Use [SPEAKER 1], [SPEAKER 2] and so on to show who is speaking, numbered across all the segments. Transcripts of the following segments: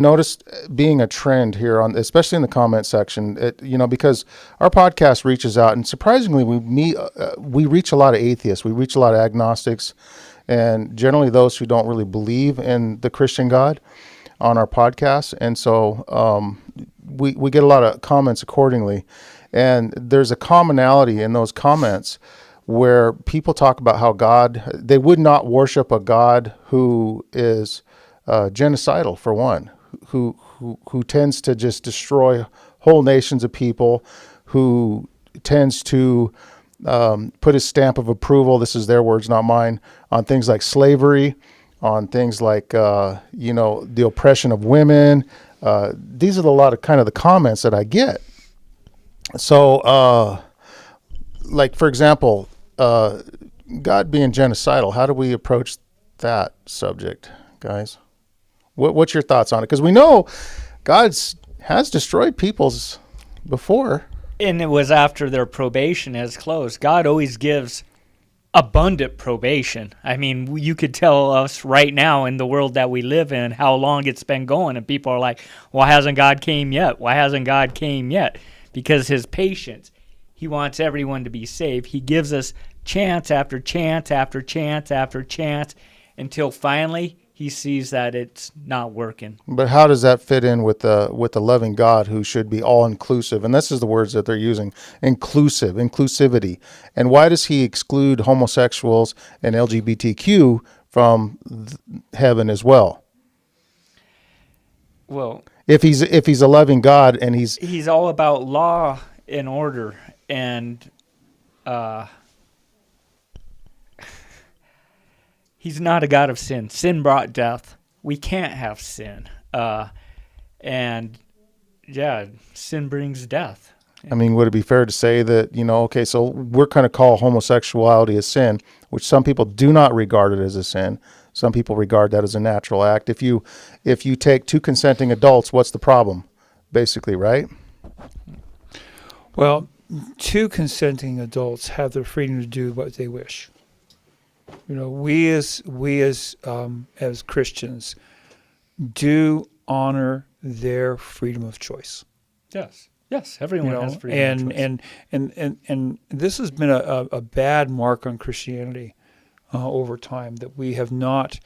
[SPEAKER 1] noticed being a trend here on, especially in the comment section, because our podcast reaches out, and surprisingly, we reach a lot of atheists, we reach a lot of agnostics, and generally those who don't really believe in the Christian God on our podcast. And so we get a lot of comments accordingly. And there's a commonality in those comments where people talk about how they would not worship a God who is genocidal, for one, who tends to just destroy whole nations of people, who tends to put his stamp of approval, this is their words, not mine, on things like slavery, on things like, the oppression of women. These are a lot of kind of the comments that I get. So, like, for example, God being genocidal, how do we approach that subject, guys? What's your thoughts on it? Because we know God has destroyed peoples before.
[SPEAKER 2] And it was after their probation has closed. God always gives abundant probation. I mean, you could tell us right now in the world that we live in how long it's been going, and people are like, why hasn't God came yet? Why hasn't God came yet? Because his patience, he wants everyone to be saved. He gives us chance after chance after chance after chance until finally he sees that it's not working.
[SPEAKER 1] But how does that fit in with the loving God who should be all inclusive? And this is the words that they're using: inclusivity. And why does he exclude homosexuals and LGBTQ from heaven as well?
[SPEAKER 2] Well,
[SPEAKER 1] if he's a loving God and he's
[SPEAKER 2] all about law and order, and he's not a God of sin. Sin brought death. We can't have sin. And sin brings death.
[SPEAKER 1] I mean, would it be fair to say that, so we're kind of call homosexuality a sin, which some people do not regard it as a sin. Some people regard that as a natural act. If you take two consenting adults, what's the problem? Basically, right?
[SPEAKER 3] Well, two consenting adults have the freedom to do what they wish. We as Christians do honor their freedom of choice.
[SPEAKER 2] Yes, everyone has freedom of choice.
[SPEAKER 3] And this has been a bad mark on Christianity over time, that we have not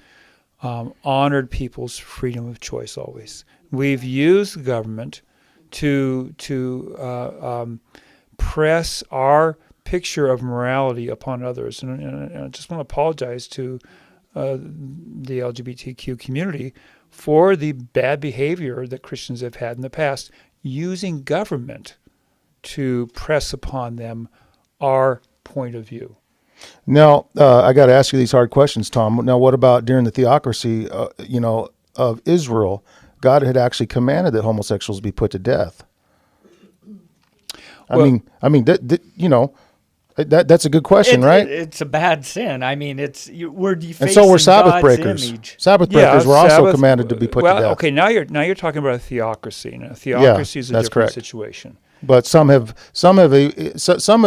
[SPEAKER 3] honored people's freedom of choice always. We've used the government to press our picture of morality upon others. And I just want to apologize to the LGBTQ community for the bad behavior that Christians have had in the past, using government to press upon them our point of view.
[SPEAKER 1] Now, I got to ask you these hard questions, Tom. Now, what about during the theocracy, of Israel? God had actually commanded that homosexuals be put to death. That's a good question, right?
[SPEAKER 2] It's a bad sin. I mean, we're defacing
[SPEAKER 1] and so we're Sabbath
[SPEAKER 2] God's
[SPEAKER 1] breakers.
[SPEAKER 2] image.
[SPEAKER 1] Sabbath breakers were also commanded to be put to death.
[SPEAKER 3] Okay, now you're talking about a theocracy. Now, theocracy is a different
[SPEAKER 1] correct.
[SPEAKER 3] situation.
[SPEAKER 1] But some have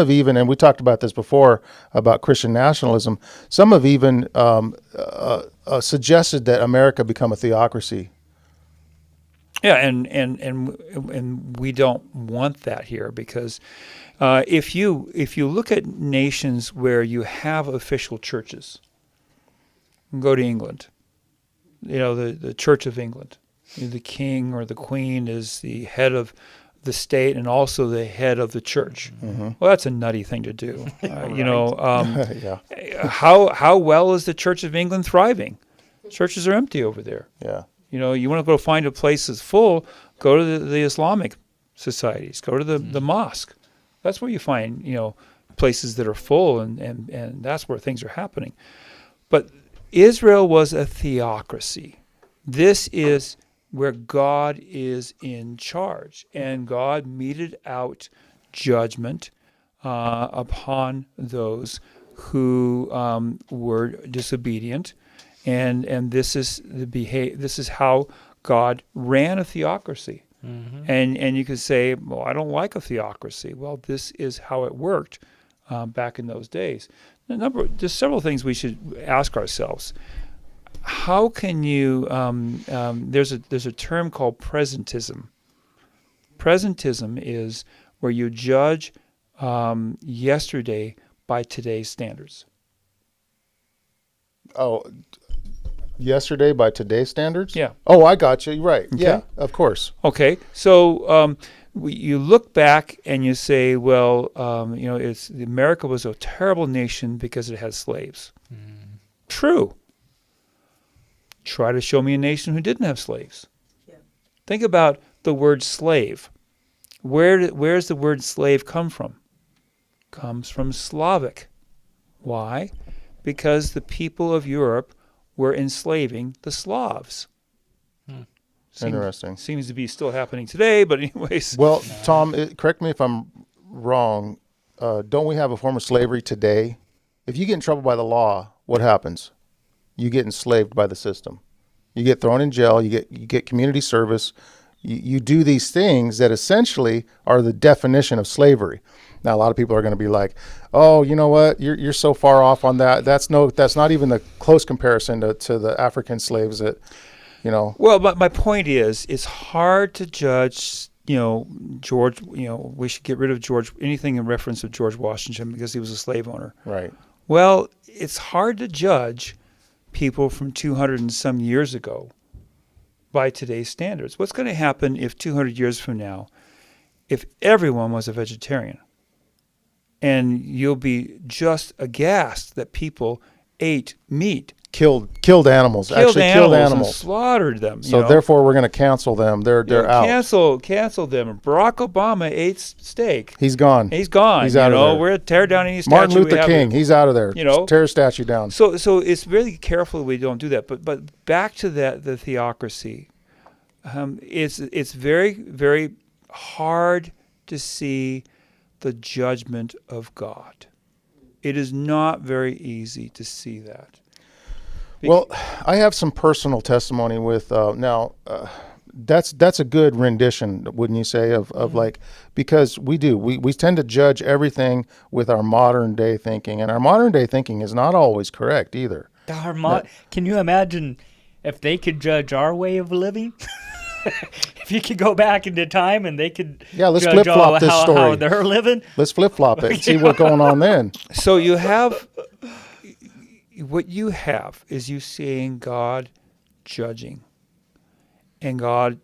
[SPEAKER 1] even, and we talked about this before about Christian nationalism. Some have even suggested that America become a theocracy.
[SPEAKER 3] Yeah, and we don't want that here, because if you look at nations where you have official churches, go to England. The Church of England, the king or the queen is the head of the state and also the head of the church. Mm-hmm. Well, that's a nutty thing to do.
[SPEAKER 1] Yeah.
[SPEAKER 3] How well is the Church of England thriving? Churches are empty over there.
[SPEAKER 1] Yeah.
[SPEAKER 3] You want to go find a place that's full, go to the Islamic societies, go to the mosque. That's where you find, places that are full, and that's where things are happening. But Israel was a theocracy. This is where God is in charge, and God meted out judgment upon those who were disobedient, and this is how God ran a theocracy. Mm-hmm. And you could say, well, I don't like a theocracy. Well, this is how it worked back in those days. There's several things we should ask ourselves. how can you? There's a term called presentism. Presentism is where you judge yesterday by today's standards.
[SPEAKER 1] Oh, yesterday by today's standards?
[SPEAKER 3] Yeah.
[SPEAKER 1] Oh, I got you. Right.
[SPEAKER 3] Okay.
[SPEAKER 1] Yeah, of course.
[SPEAKER 3] Okay, so you look back and you say, well, America was a terrible nation because it had slaves. True. Try to show me a nation who didn't have slaves.
[SPEAKER 4] Yeah.
[SPEAKER 3] Think about the word slave. Where's the word slave come from? Comes from Slavic. Why? Because the people of Europe were enslaving the Slavs.
[SPEAKER 1] Interesting.
[SPEAKER 3] Seems to be still happening today, but anyways.
[SPEAKER 1] Well, Tom, correct me if I'm wrong. Don't we have a form of slavery today? If you get in trouble by the law, what happens? You get enslaved by the system. You get thrown in jail. You get community service. You do these things that essentially are the definition of slavery. Now, a lot of people are going to be like, "Oh, you know what? You're so far off on that. That's not even the close comparison to the African slaves that, you know."
[SPEAKER 3] Well, but my point is, it's hard to judge. George. We should get rid of George. Anything in reference to George Washington because he was a slave owner.
[SPEAKER 1] Right.
[SPEAKER 3] Well, it's hard to judge people from 200 and some years ago by today's standards. What's going to happen if 200 years from now, if everyone was a vegetarian? And you'll be just aghast that people ate meat.
[SPEAKER 1] Killed animals. Killed animals.
[SPEAKER 3] And slaughtered them.
[SPEAKER 1] So therefore, we're going to cancel them. They're out.
[SPEAKER 3] Cancel them. Barack Obama ate steak.
[SPEAKER 1] He's gone.
[SPEAKER 3] He's gone.
[SPEAKER 1] He's out of there.
[SPEAKER 3] We're tear down any statue.
[SPEAKER 1] Martin Luther King. He's out of there. Tear a statue down.
[SPEAKER 3] So it's really careful we don't do that. But back to the theocracy. It's very, very hard to see the judgment of God. It is not very easy to see that.
[SPEAKER 1] Well, I have some personal testimony with that's a good rendition, wouldn't you say, of like, because we tend to judge everything with our modern day thinking, and our modern day thinking is not always correct either.
[SPEAKER 2] Can you imagine if they could judge our way of living? If you could go back into time and they could
[SPEAKER 1] let's
[SPEAKER 2] judge
[SPEAKER 1] flip-flop this story.
[SPEAKER 2] how they're living.
[SPEAKER 1] Let's flip-flop it, see what's going on then.
[SPEAKER 3] So what you have is you seeing God judging, and God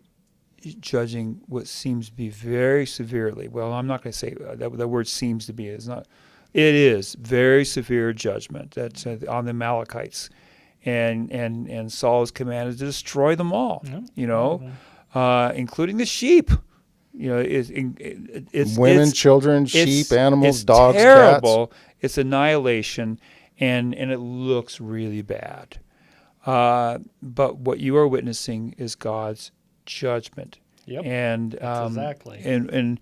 [SPEAKER 3] judging what seems to be very severely. Well, I'm not going to say that the word seems to be. It's not. It is very severe judgment that's on the Amalekites, and Saul is commanded to destroy them all. Including the sheep. It's
[SPEAKER 1] women, children, sheep, animals,
[SPEAKER 3] it's
[SPEAKER 1] dogs,
[SPEAKER 3] terrible.
[SPEAKER 1] cats.
[SPEAKER 3] It's annihilation, and it looks really bad. But what you are witnessing is God's judgment.
[SPEAKER 2] Yep.
[SPEAKER 3] And
[SPEAKER 2] exactly.
[SPEAKER 3] And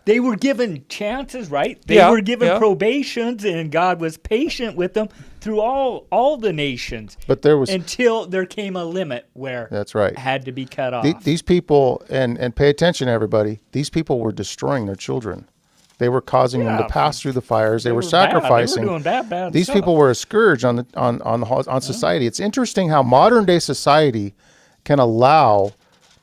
[SPEAKER 2] they were given chances, right? They were given probations, and God was patient with them through all the nations.
[SPEAKER 1] But there was
[SPEAKER 2] until there came a limit where
[SPEAKER 1] that's right.
[SPEAKER 2] It had to be cut off.
[SPEAKER 1] These people, and pay attention, everybody. These people were destroying their children. They were causing them to pass through the fires. They were sacrificing.
[SPEAKER 2] They were doing bad
[SPEAKER 1] These
[SPEAKER 2] stuff.
[SPEAKER 1] people were a scourge on society. It's interesting how modern day society can allow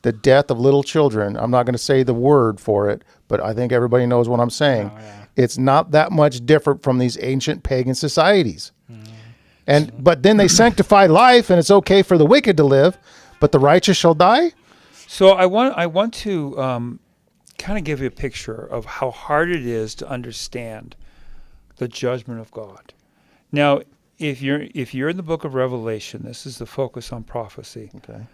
[SPEAKER 1] the death of little children. I'm not going to say the word for it, but I think everybody knows what I'm saying. It's not that much different from these ancient pagan societies. But then they sanctify life, and it's okay for the wicked to live, but the righteous shall die.
[SPEAKER 3] So I want to kind of give you a picture of how hard it is to understand the judgment of God. Now, if you're in the book of Revelation, this is the focus on prophecy.
[SPEAKER 1] Okay.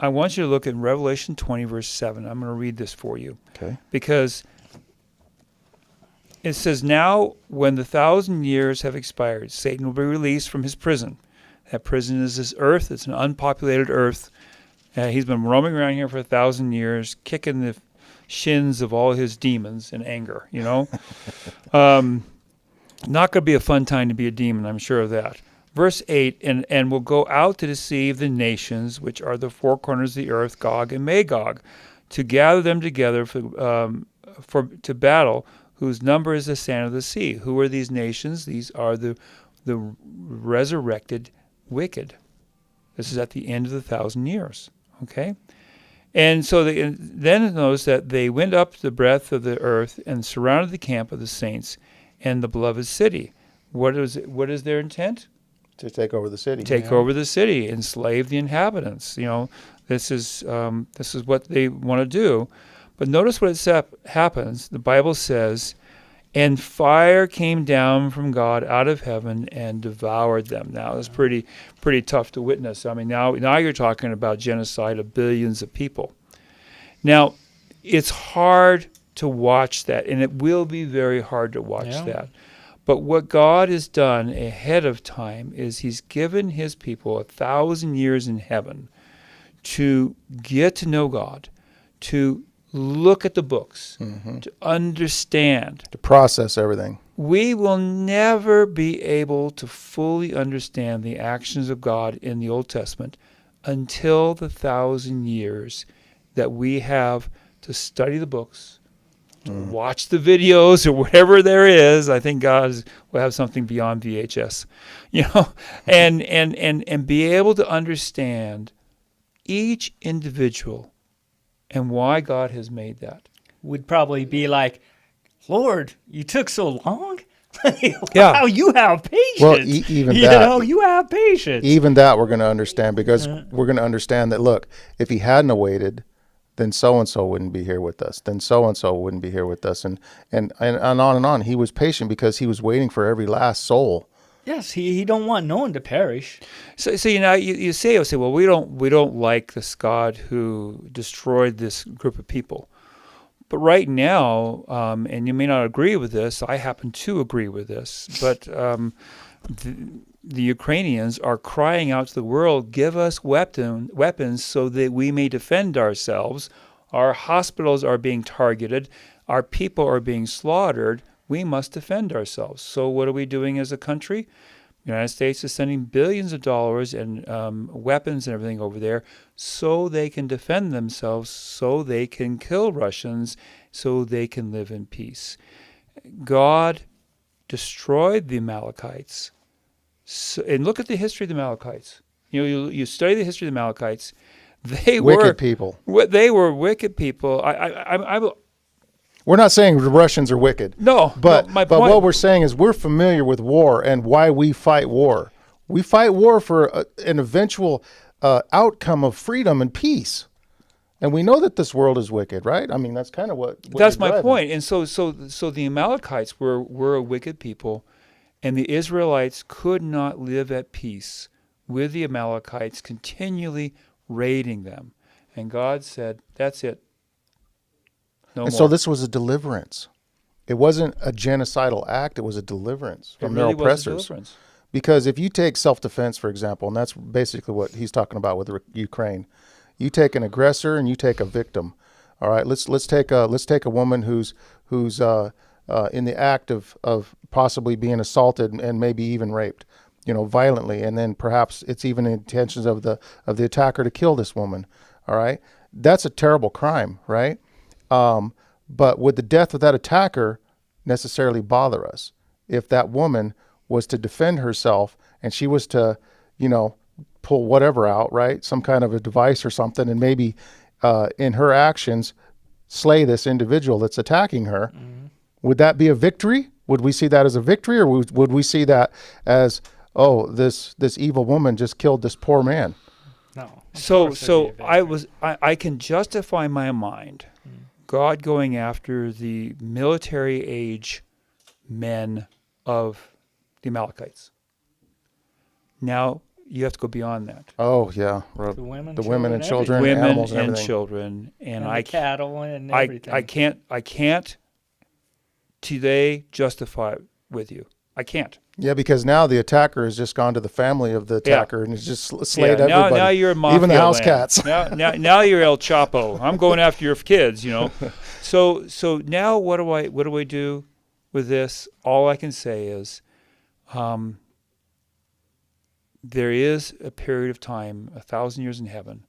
[SPEAKER 3] I want you to look at Revelation 20, verse 7. I'm going to read this for you.
[SPEAKER 1] Okay.
[SPEAKER 3] Because it says, "Now, when the 1,000 years have expired, Satan will be released from his prison." That prison is this earth. It's an unpopulated earth. He's been roaming around here for 1,000 years, kicking the shins of all his demons in anger, Not going to be a fun time to be a demon, I'm sure of that. Verse 8, and will go out to deceive the nations, which are the four corners of the earth, Gog and Magog, to gather them together to battle, whose number is the sand of the sea. Who are these nations? These are the the resurrected wicked. This is at the end of the 1,000 years. Okay? And so then it knows that they went up the breadth of the earth and surrounded the camp of the saints and the beloved city. What is their intent?
[SPEAKER 1] To take over the city.
[SPEAKER 3] Take over the city, enslave the inhabitants. This is what they want to do. But notice what happens. The Bible says, and fire came down from God out of heaven and devoured them. Now, it's pretty tough to witness. I mean, now you're talking about genocide of billions of people. Now, it's hard to watch that, and it will be very hard to watch that. But what God has done ahead of time is he's given his people 1,000 years in heaven to get to know God, to look at the books, to understand.
[SPEAKER 1] To process everything.
[SPEAKER 3] We will never be able to fully understand the actions of God in the Old Testament until the 1,000 years that we have to study the books, to watch the videos or whatever there is. I think God will have something beyond VHS, and be able to understand each individual and why God has made that.
[SPEAKER 2] Would probably be like, Lord, you took so long?
[SPEAKER 3] Yeah.
[SPEAKER 2] Wow, you have patience.
[SPEAKER 1] Well, even that.
[SPEAKER 2] You have patience.
[SPEAKER 1] Even that we're going to understand, because we're going to understand that, look, if he hadn't waited, then so-and-so wouldn't be here with us. Then so-and-so wouldn't be here with us. And on and on. He was patient because he was waiting for every last soul.
[SPEAKER 2] Yes, he don't want no one to perish.
[SPEAKER 3] So you say, well, we don't like this God who destroyed this group of people. But right now, and you may not agree with this, I happen to agree with this, but the Ukrainians are crying out to the world, give us weapons so that we may defend ourselves. Our hospitals are being targeted. Our people are being slaughtered. We must defend ourselves. So what are we doing as a country? The United States is sending billions of dollars and weapons and everything over there so they can defend themselves, so they can kill Russians, so they can live in peace. God destroyed the Amalekites. And look at the history of the Amalekites. You study the history of the Amalekites. They
[SPEAKER 1] Wicked
[SPEAKER 3] were
[SPEAKER 1] people.
[SPEAKER 3] They were wicked people.
[SPEAKER 1] We're not saying the Russians are wicked.
[SPEAKER 3] No,
[SPEAKER 1] but
[SPEAKER 3] my
[SPEAKER 1] but
[SPEAKER 3] point,
[SPEAKER 1] what we're saying is we're familiar with war and why we fight war. We fight war for an eventual outcome of freedom and peace. And we know that this world is wicked, right? I mean, that's kind of what
[SPEAKER 3] that's
[SPEAKER 1] you're
[SPEAKER 3] my
[SPEAKER 1] driving.
[SPEAKER 3] point. And so the Amalekites were a wicked people, and the Israelites could not live at peace with the Amalekites continually raiding them. And God said, that's it. No more.
[SPEAKER 1] So this was a deliverance. It wasn't a genocidal act. It was a deliverance from their oppressors. Because if you take self-defense, for example, and that's basically what he's talking about with Ukraine, you take an aggressor and you take a victim. All right, let's take a woman who's in the act of possibly being assaulted and maybe even raped, violently, and then perhaps it's even intentions of the attacker to kill this woman. All right, that's a terrible crime, right? But would the death of that attacker necessarily bother us? If that woman was to defend herself and she was to, pull whatever out, right? Some kind of a device or something, and maybe in her actions slay this individual that's attacking her, would that be a victory? Would we see that as a victory, or would we see that as, oh, this evil woman just killed this poor man?
[SPEAKER 2] No.
[SPEAKER 3] So I can justify in my mind God going after the military age men of the Amalekites. Now you have to go beyond that.
[SPEAKER 1] Oh yeah,
[SPEAKER 2] The women,
[SPEAKER 1] and children,
[SPEAKER 3] Women
[SPEAKER 1] animals
[SPEAKER 3] and
[SPEAKER 1] everything.
[SPEAKER 3] children,
[SPEAKER 2] and the cattle and everything.
[SPEAKER 3] I can't today justify it with you. I can't.
[SPEAKER 1] Yeah, because now the attacker has just gone to the family of the attacker and has just slayed everybody.
[SPEAKER 3] Now you're mafia
[SPEAKER 1] even the house
[SPEAKER 3] land.
[SPEAKER 1] cats.
[SPEAKER 3] now you're El Chapo. I'm going after your kids. So now what do I do with this? All I can say is, there is a period of time, 1,000 years in heaven,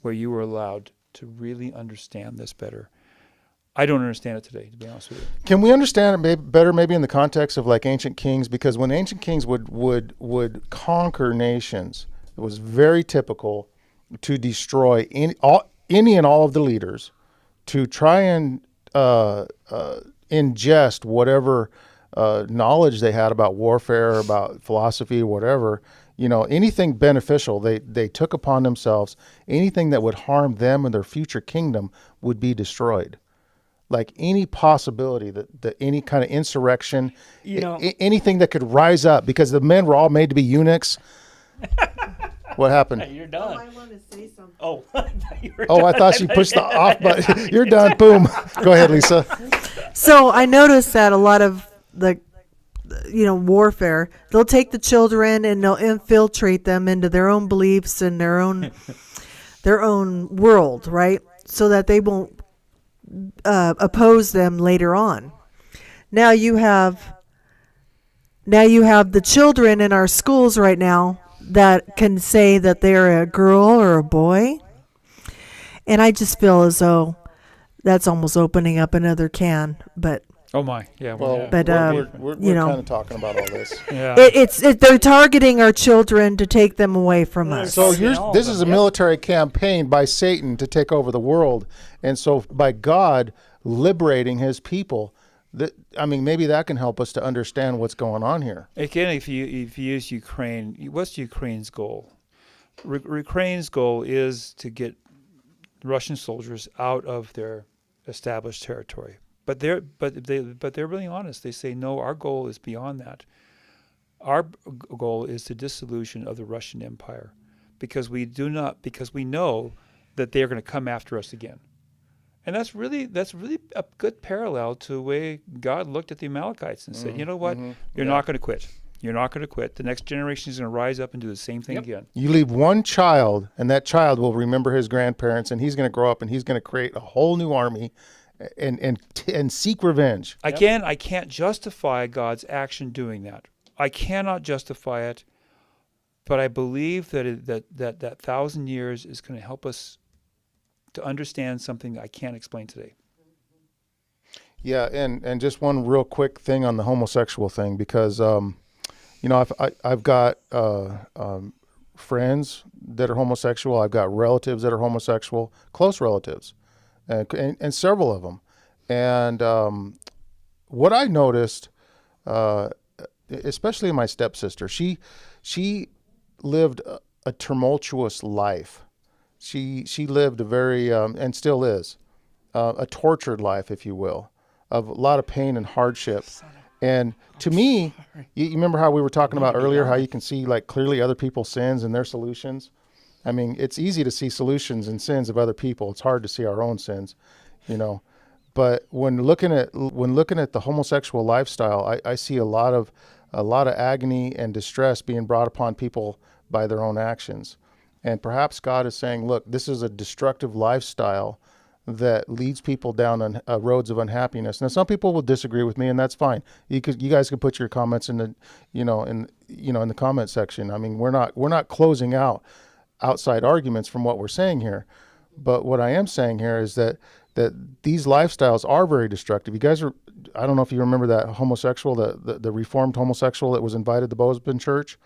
[SPEAKER 3] where you were allowed to really understand this better. I don't understand it today, to be honest with you.
[SPEAKER 1] Can we understand it better maybe in the context of like ancient kings? Because when ancient kings would conquer nations, it was very typical to destroy any and all of the leaders, to try and ingest whatever knowledge they had about warfare, about philosophy, whatever. Anything beneficial, they took upon themselves. Anything that would harm them and their future kingdom would be destroyed. Like any possibility that any kind of insurrection, anything that could rise up, because the men were all made to be eunuchs. What happened?
[SPEAKER 2] Hey, you're done.
[SPEAKER 4] I want to say something.
[SPEAKER 2] Oh,
[SPEAKER 1] I thought she pushed the off button. You're done. Boom. Go ahead, Lisa.
[SPEAKER 4] So I noticed that a lot of the, warfare, they'll take the children and they'll infiltrate them into their own beliefs and their own world, right? So that they won't oppose them later on. Now you have the children in our schools right now that can say that they're a girl or a boy. And I just feel as though that's almost opening up another can. But
[SPEAKER 3] Oh my, yeah.
[SPEAKER 1] Well,
[SPEAKER 4] But,
[SPEAKER 1] we're kind of talking about all this.
[SPEAKER 3] yeah.
[SPEAKER 4] they're targeting our children to take them away from us.
[SPEAKER 1] So
[SPEAKER 2] Yeah.
[SPEAKER 1] this is a military campaign by Satan to take over the world, and so by God liberating His people, maybe that can help us to understand what's going on here.
[SPEAKER 3] Again, if you use Ukraine, what's Ukraine's goal? Ukraine's goal is to get Russian soldiers out of their established territory. But they're really honest. They say no. Our goal is beyond that. Our goal is the dissolution of the Russian Empire, because we know that they are going to come after us again. And that's really a good parallel to the way God looked at the Amalekites and said, you know what, you're not going to quit. You're not going to quit. The next generation is going to rise up and do the same thing again.
[SPEAKER 1] You leave one child, and that child will remember his grandparents, and he's going to grow up, and he's going to create a whole new army, and seek revenge.
[SPEAKER 3] Again, I can't justify God's action doing that. I cannot justify it, but I believe that that 1,000 years is going to help us to understand something I can't explain today.
[SPEAKER 1] Yeah, and just one real quick thing on the homosexual thing, because I've got friends that are homosexual. I've got relatives that are homosexual, close relatives, and several of them. And what I noticed, especially my stepsister, she lived a tumultuous life. She lived a very and still is a tortured life, if you will, of a lot of pain and hardship. And to me, you remember how we were talking about earlier, how you can see like clearly other people's sins and their solutions. I mean, it's easy to see solutions and sins of other people. It's hard to see our own sins, But when looking at the homosexual lifestyle, I see a lot of agony and distress being brought upon people by their own actions. And perhaps God is saying, look, this is a destructive lifestyle that leads people down roads of unhappiness. Now, some people will disagree with me, and that's fine. You guys can put your comments in the in the comment section. I mean, we're not closing out outside arguments from what we're saying here. But what I am saying here is that these lifestyles are very destructive. You guys I don't know if you remember that homosexual, the reformed homosexual that was invited to Bozeman Church.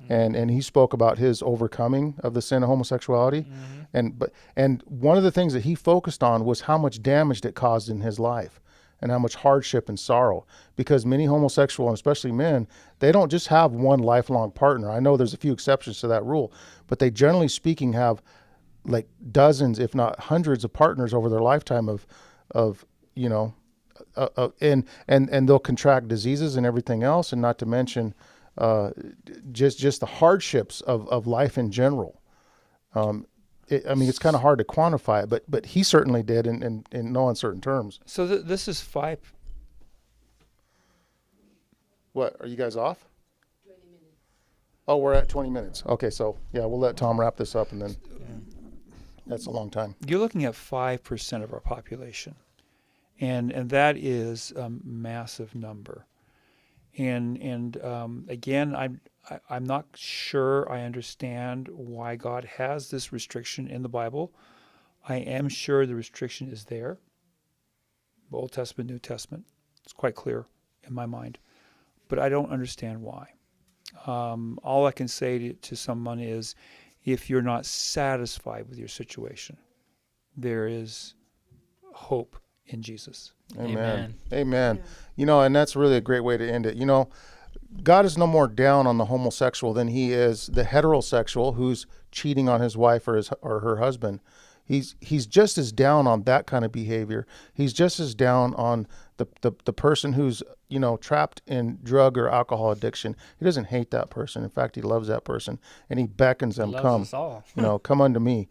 [SPEAKER 1] And he spoke about his overcoming of the sin of homosexuality. And one of the things that he focused on was how much damage it caused in his life and how much hardship and sorrow, because many homosexual, and especially men, they don't just have one lifelong partner. I know there's a few exceptions to that rule, but they generally speaking have like dozens, if not hundreds of partners over their lifetime and they'll contract diseases and everything else, and not to mention just the hardships of life in general. It's kind of hard to quantify it, but he certainly did in no uncertain terms.
[SPEAKER 3] So this is 5.
[SPEAKER 1] What, are you guys off? 20 minutes. Oh, we're at 20 minutes. Okay, so yeah, we'll let Tom wrap this up, and then that's a long time.
[SPEAKER 3] You're looking at 5% of our population, and that is a massive number. And again, I'm not sure I understand why God has this restriction in the Bible. I am sure the restriction is there, Old Testament, New Testament. It's quite clear in my mind. But I don't understand why. All I can say to someone is, if you're not satisfied with your situation, there is hope in Jesus.
[SPEAKER 1] Amen. Amen. You know, and that's really a great way to end it. You know, God is no more down on the homosexual than he is the heterosexual who's cheating on his wife or her husband. He's just as down on that kind of behavior. He's just as down on the person who's, you know, trapped in drug or alcohol addiction. He doesn't hate that person. In fact, he loves that person, and he beckons them,
[SPEAKER 2] loves
[SPEAKER 1] come,
[SPEAKER 2] us all.
[SPEAKER 1] you know, come unto me.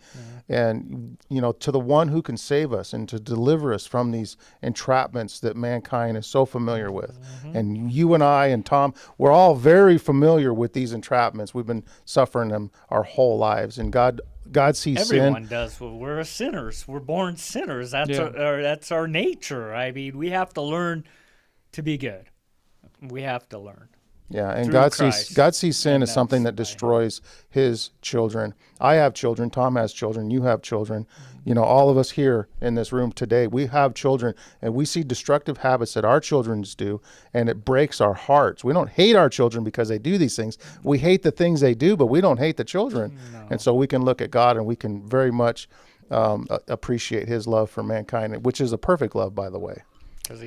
[SPEAKER 1] And, you know, to the one who can save us and to deliver us from these entrapments that mankind is so familiar with. And you and I and Tom, we're all very familiar with these entrapments. We've been suffering them our whole lives, and God sees
[SPEAKER 2] Everyone
[SPEAKER 1] sin.
[SPEAKER 2] does. We're sinners. We're born sinners. That's
[SPEAKER 3] Yeah.
[SPEAKER 2] that's our nature. I mean, we have to learn to be good. We have to learn.
[SPEAKER 1] Yeah, and
[SPEAKER 2] through
[SPEAKER 1] God
[SPEAKER 2] Christ.
[SPEAKER 1] sees sin
[SPEAKER 2] And
[SPEAKER 1] as something
[SPEAKER 2] that's
[SPEAKER 1] that destroys his children. I have children, Tom has children, you have children. You know, all of us here in this room today, we have children, and we see destructive habits that our children do, and it breaks our hearts. We don't hate our children because they do these things. We hate the things they do, but we don't hate the children.
[SPEAKER 2] No.
[SPEAKER 1] And so we can look at God and we can very much appreciate his love for mankind, which is a perfect love, by the way.
[SPEAKER 2] 'Cause he